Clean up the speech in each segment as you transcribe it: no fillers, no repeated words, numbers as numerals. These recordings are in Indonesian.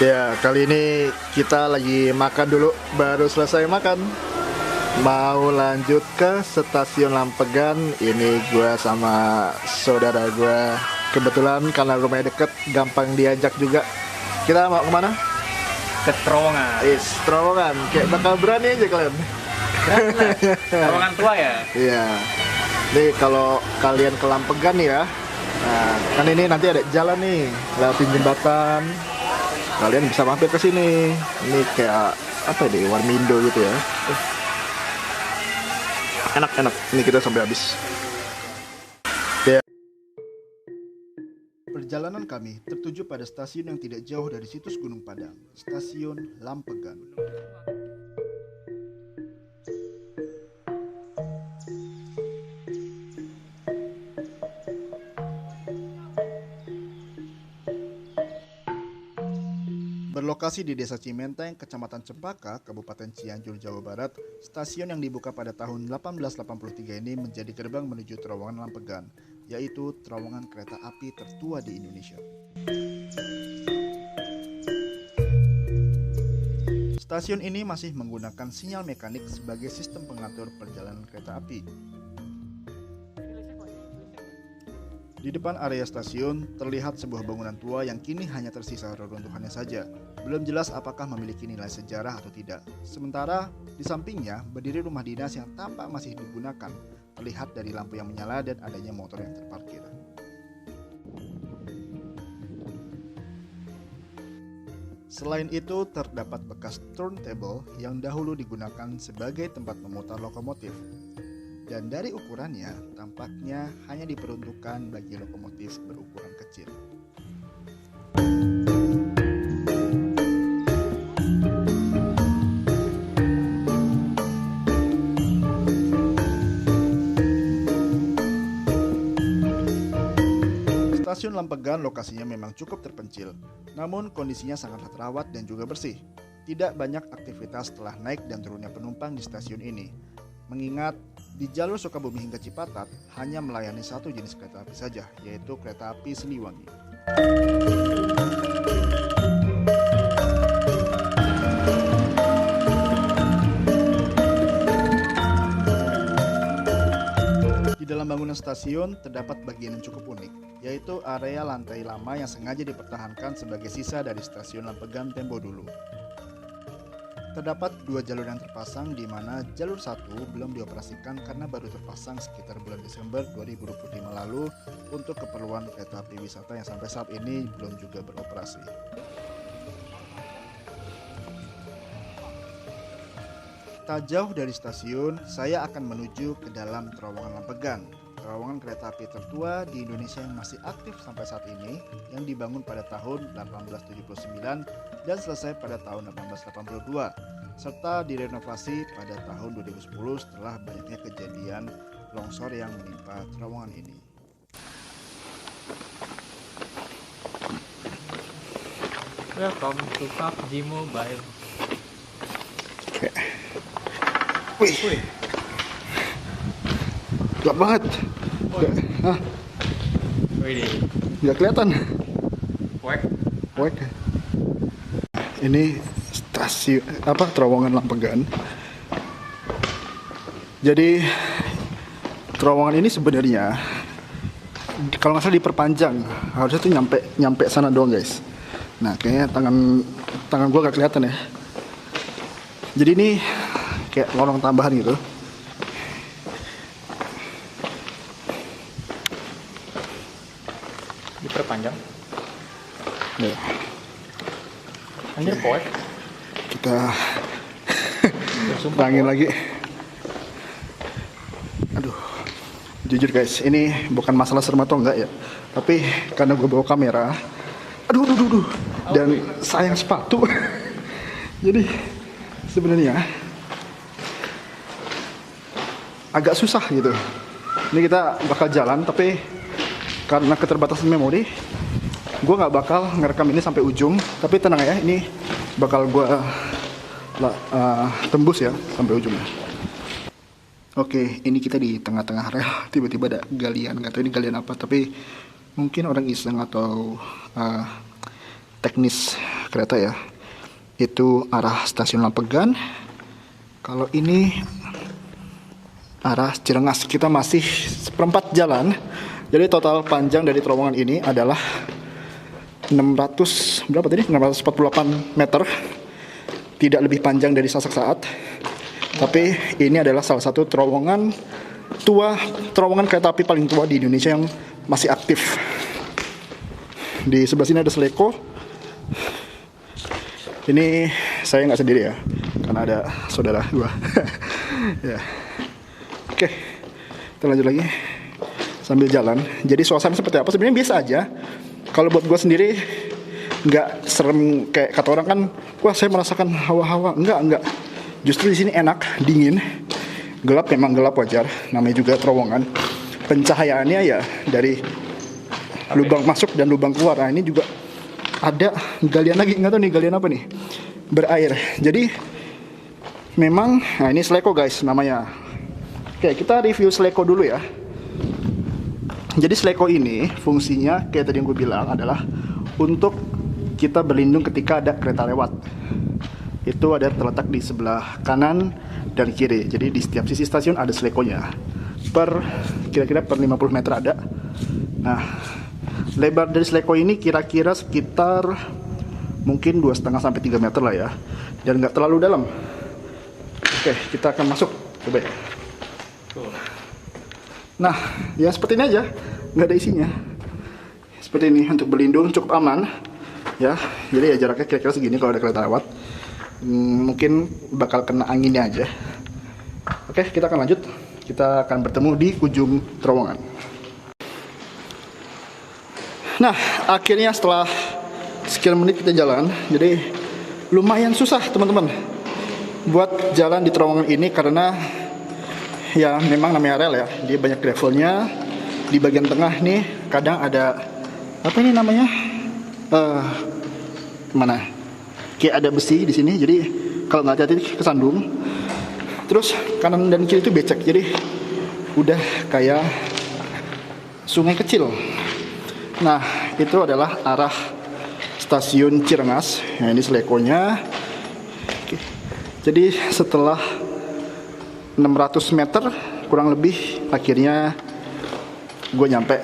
Ya, kali ini kita lagi makan dulu, baru selesai makan. Mau lanjut ke stasiun Lampegan. Ini gua sama saudara gua. Kebetulan karena rumahnya deket, gampang diajak juga. Kita mau kemana? Ke Terowongan. Terowongan. Kayak bakal berani aja kalian. Terowongan tua ya? Iya. Nih kalau kalian ke Lampegan ya, nah, kan ini nanti ada jalan nih, lewatin jembatan. Kalian bisa mampir ke sini. Ini kayak apa ini? Warmindo gitu ya. Enak-enak. Ini kita sampai habis. Ya. Perjalanan kami tertuju pada stasiun yang tidak jauh dari situs Gunung Padang, Stasiun Lampegan. Berlokasi di Desa Cimenteng, Kecamatan Cempaka, Kabupaten Cianjur, Jawa Barat, stasiun yang dibuka pada tahun 1883 ini menjadi gerbang menuju Terowongan Lampegan, yaitu terowongan kereta api tertua di Indonesia. Stasiun ini masih menggunakan sinyal mekanik sebagai sistem pengatur perjalanan kereta api. Di depan area stasiun, terlihat sebuah bangunan tua yang kini hanya tersisa reruntuhannya saja. Belum jelas apakah memiliki nilai sejarah atau tidak. Sementara, di sampingnya berdiri rumah dinas yang tampak masih digunakan, terlihat dari lampu yang menyala dan adanya motor yang terparkir. Selain itu, terdapat bekas turntable yang dahulu digunakan sebagai tempat memutar lokomotif. Dan dari ukurannya, tampaknya hanya diperuntukkan bagi lokomotif berukuran kecil. Stasiun Lampegan lokasinya memang cukup terpencil, namun kondisinya sangat terawat dan juga bersih. Tidak banyak aktivitas setelah naik dan turunnya penumpang di stasiun ini. Mengingat di jalur Sukabumi hingga Cipatat hanya melayani satu jenis kereta api saja, yaitu kereta api Siliwangi. Di dalam bangunan stasiun terdapat bagian yang cukup unik, yaitu area lantai lama yang sengaja dipertahankan sebagai sisa dari stasiun Lampegan tempo dulu. Terdapat dua jalur yang terpasang, di mana jalur satu belum dioperasikan karena baru terpasang sekitar bulan Desember 2025 lalu untuk keperluan kereta api wisata yang sampai saat ini belum juga beroperasi. Tak jauh dari stasiun, saya akan menuju ke dalam Terowongan Lampegan, terowongan kereta api tertua di Indonesia yang masih aktif sampai saat ini, yang dibangun pada tahun 1879 dan selesai pada tahun 1882, serta direnovasi pada tahun 2010 setelah banyaknya kejadian longsor yang menimpa terowongan ini. Welcome to PUBG Mobile. Oke. Wih. Gelap banget. Hah? Wih, Nggak kelihatan. wek. Ini stasiun terowongan Lampegan. Jadi terowongan ini sebenarnya kalau nggak salah diperpanjang, harusnya tuh nyampe sana doang guys. Nah kayaknya tangan gua nggak kelihatan ya. Jadi ini kayak lorong tambahan gitu. Diperpanjang. Ya, Anjir poek. kita tangin lagi. Aduh, jujur guys, ini bukan masalah serem atau enggak ya, tapi karena gue bawa kamera, aduh, dan sayang sepatu. Jadi sebenarnya agak susah gitu. Ini kita bakal jalan, tapi karena keterbatasan memori, gue nggak bakal ngerekam ini sampai ujung. Tapi tenang ya, ini bakal gue tembus ya sampai ujungnya. Oke, ini kita di tengah-tengah rel. Tiba-tiba ada galian, nggak tahu ini galian apa, tapi mungkin orang iseng atau teknis kereta ya. Itu arah stasiun Lampegan. Kalau ini arah Cirengas. Kita masih seperempat jalan. Jadi total panjang dari terowongan ini adalah 648 meter. Tidak lebih panjang dari Sasak Saat. Tapi ini adalah salah satu terowongan kereta api paling tua di Indonesia yang masih aktif. Di sebelah sini ada Sleko. Ini saya nggak sendiri ya, karena ada saudara gua. Ya. Oke, kita lanjut lagi sambil jalan. Jadi suasana seperti apa? Sebenarnya biasa aja. Kalau buat gua sendiri nggak serem kayak kata orang kan. Wah, saya merasakan hawa-hawa. Enggak. Justru di sini enak, dingin. Gelap, memang gelap wajar. Namanya juga terowongan. Pencahayaannya ya dari lubang masuk dan lubang keluar. Nah, ini juga ada galian lagi. Nggak tahu nih galian apa nih. Berair. Jadi memang, nah ini Sleko guys namanya. Oke, kita review Sleko dulu ya. Jadi Sleko ini fungsinya kayak tadi yang gue bilang adalah untuk kita berlindung ketika ada kereta lewat. Itu ada terletak di sebelah kanan dan kiri. Jadi di setiap sisi stasiun ada Slekonya. Kira-kira per 50 meter ada. Nah, lebar dari Sleko ini kira-kira sekitar mungkin 2,5 sampai 3 meter lah ya. Dan nggak terlalu dalam. Oke, kita akan masuk. Coba ya. Nah, ya seperti ini aja. Nggak ada isinya. Seperti ini, untuk berlindung cukup aman. Ya, jadi ya jaraknya kira-kira segini kalau ada kereta lewat. Mungkin bakal kena anginnya aja. Oke, kita akan lanjut. Kita akan bertemu di ujung terowongan. Nah, akhirnya setelah sekian menit kita jalan. Jadi lumayan susah teman-teman buat jalan di terowongan ini karena ya memang namanya rel ya. Dia banyak gravelnya. Di bagian tengah nih kadang ada apa ini namanya? Mana? Kayak ada besi di sini, jadi kalau nggak hati-hati kesandung. Terus kanan dan kiri itu becek, jadi udah kayak sungai kecil. Nah, itu adalah arah stasiun Cirengas. Nah, ini Slekonya. Oke. Jadi setelah 600 meter kurang lebih, akhirnya gue nyampe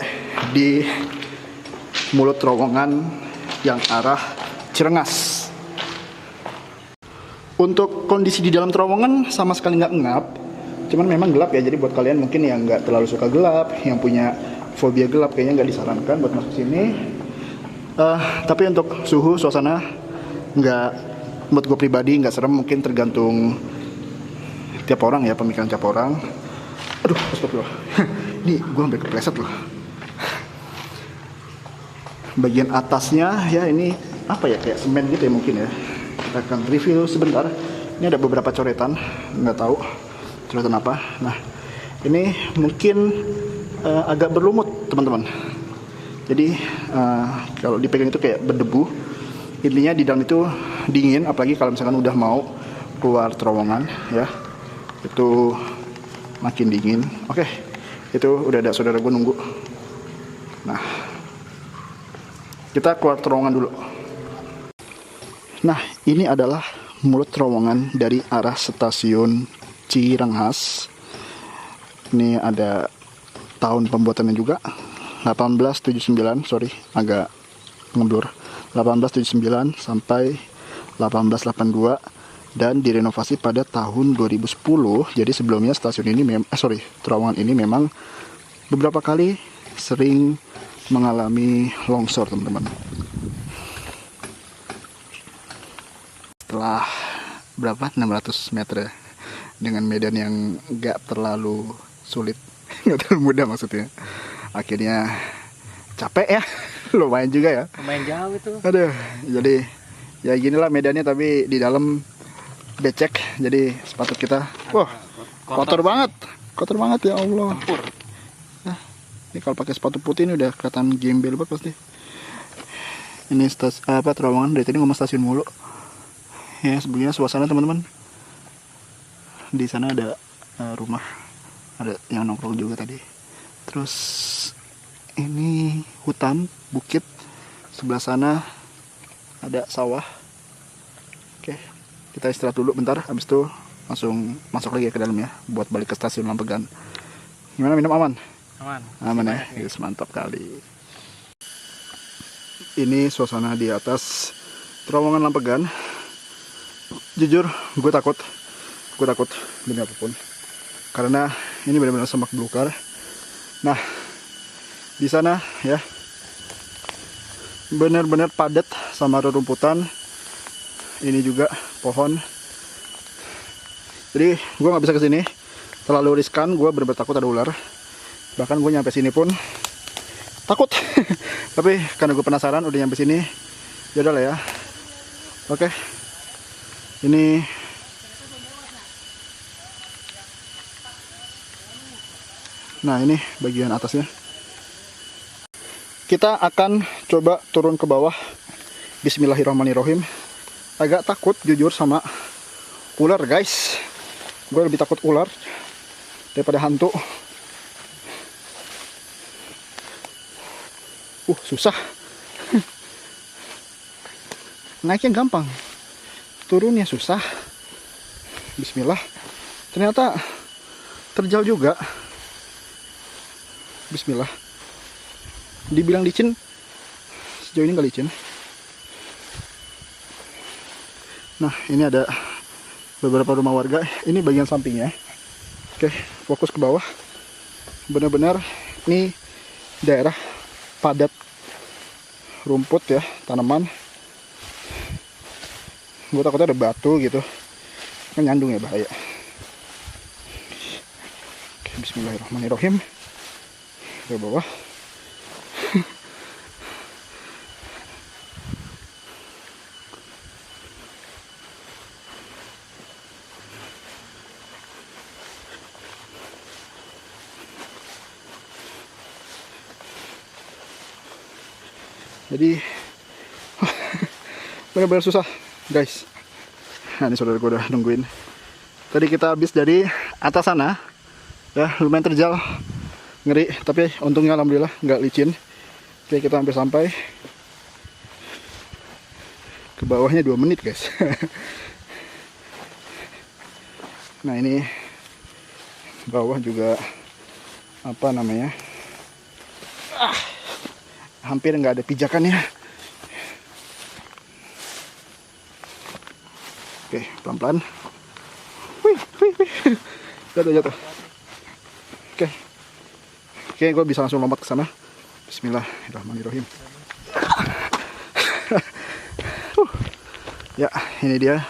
di mulut terowongan yang arah Cirengas. Untuk kondisi di dalam terowongan sama sekali nggak ngap, cuman memang gelap ya. Jadi buat kalian mungkin yang nggak terlalu suka gelap, yang punya fobia gelap, kayaknya nggak disarankan buat masuk sini. Tapi untuk suhu, suasana nggak, buat gue pribadi nggak serem. Mungkin tergantung tiap orang ya, pemikiran tiap orang. Aduh, astagfirullah. Ini gue hampir kepleset loh. Bagian atasnya ya ini apa ya, kayak semen gitu ya mungkin ya. Kita akan review sebentar. Ini ada beberapa coretan, nggak tahu coretan apa. Nah, ini mungkin agak berlumut teman-teman. Jadi kalau dipegang itu kayak berdebu. Intinya di dalam itu dingin, apalagi kalau misalkan udah mau keluar terowongan ya, itu makin dingin. Oke, itu udah ada saudara gue nunggu. Nah, kita keluar terowongan dulu. Nah, ini adalah mulut terowongan dari arah stasiun Cirengas. Ini ada tahun pembuatannya juga, 1879, sorry, agak ngeblur. 1879 sampai 1882 dan direnovasi pada tahun 2010. Jadi sebelumnya stasiun ini terowongan ini memang beberapa kali sering mengalami longsor, teman-teman. Setelah berapa? 600 meter ya, dengan medan yang gak terlalu sulit, gak terlalu mudah maksudnya. Akhirnya capek ya, lumayan juga ya. Lumayan jauh itu. Aduh, jadi ya ginilah medannya, tapi di dalam becek. Jadi sepatu kita, wah, kotor banget ya Allah. Nah, ini kalau pakai sepatu putih ini udah kelihatan gembel banget pasti. Ini terowongan, dari tadi ngomong stasiun mulu. Ya, sebelumnya suasana teman-teman. Di sana ada rumah, ada yang nongkrong juga tadi. Terus ini hutan, bukit. Sebelah sana ada sawah. Oke, kita istirahat dulu bentar, habis itu langsung masuk lagi ke dalam ya, buat balik ke stasiun Lampegan. Gimana, minum aman? Aman. Aman ya, yes, mantap kali. Ini suasana di atas terowongan Lampegan. Jujur, gue takut demi apapun, karena ini benar-benar semak belukar. Nah, di sana ya benar-benar padat sama rerumputan. Ini juga pohon. Jadi gue nggak bisa kesini, terlalu riskan. Gue benar-benar takut ada ular. Bahkan gue nyampe sini pun takut. Tapi karena gue penasaran, udah nyampe sini, ya udah lah ya. Oke, ini nah ini bagian atasnya. Kita akan coba turun ke bawah. Bismillahirrahmanirrahim. Agak takut jujur sama ular, guys. Gue lebih takut ular daripada hantu. Susah. Naiknya gampang, turunnya susah. Bismillah. Ternyata terjal juga. Bismillah. Dibilang licin, sejauh ini nggak licin. Nah, ini ada beberapa rumah warga. Ini bagian sampingnya. Oke, fokus ke bawah. Benar-benar ini daerah padat rumput ya, tanaman. Gue takutnya ada batu gitu, kan nyandung ya, bahaya. Oke, bismillahirrahmanirrahim. Ke bawah. Jadi benar-benar susah, guys. Nah, ini saudara gue udah nungguin. Tadi kita habis dari atas sana, ya lumayan terjal, ngeri. Tapi untungnya alhamdulillah nggak licin. Oke, kita hampir sampai. Ke bawahnya 2 menit, guys. Nah, ini bawah juga apa namanya? Hampir nggak ada pijakannya. Oke, pelan-pelan. Wih. Jatuh. Oke, gue bisa langsung lompat ke sana. Bismillahirrahmanirrahim. Ya, ini dia.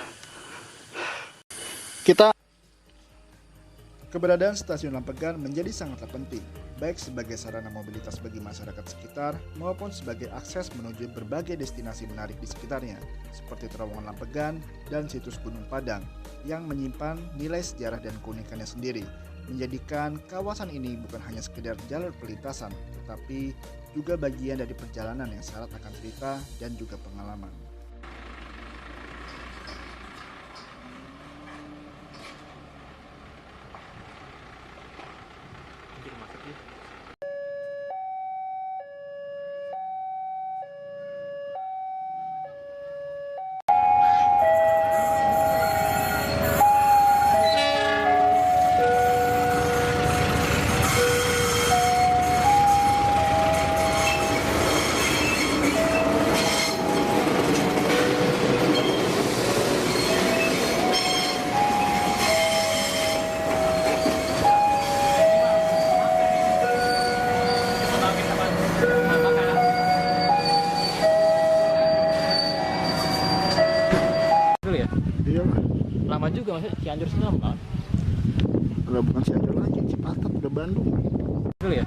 Keberadaan stasiun Lampegan menjadi sangatlah penting, baik sebagai sarana mobilitas bagi masyarakat sekitar maupun sebagai akses menuju berbagai destinasi menarik di sekitarnya, seperti terowongan Lampegan dan situs Gunung Padang yang menyimpan nilai sejarah dan keunikannya sendiri, menjadikan kawasan ini bukan hanya sekedar jalur perlintasan, tetapi juga bagian dari perjalanan yang syarat akan cerita dan juga pengalaman. Dulu ya? Iya lah. Lama juga maksudnya Cianjur sini lama banget. Udah bukan Cianjur lagi, Cipatat, udah Bandung. Dulu ya?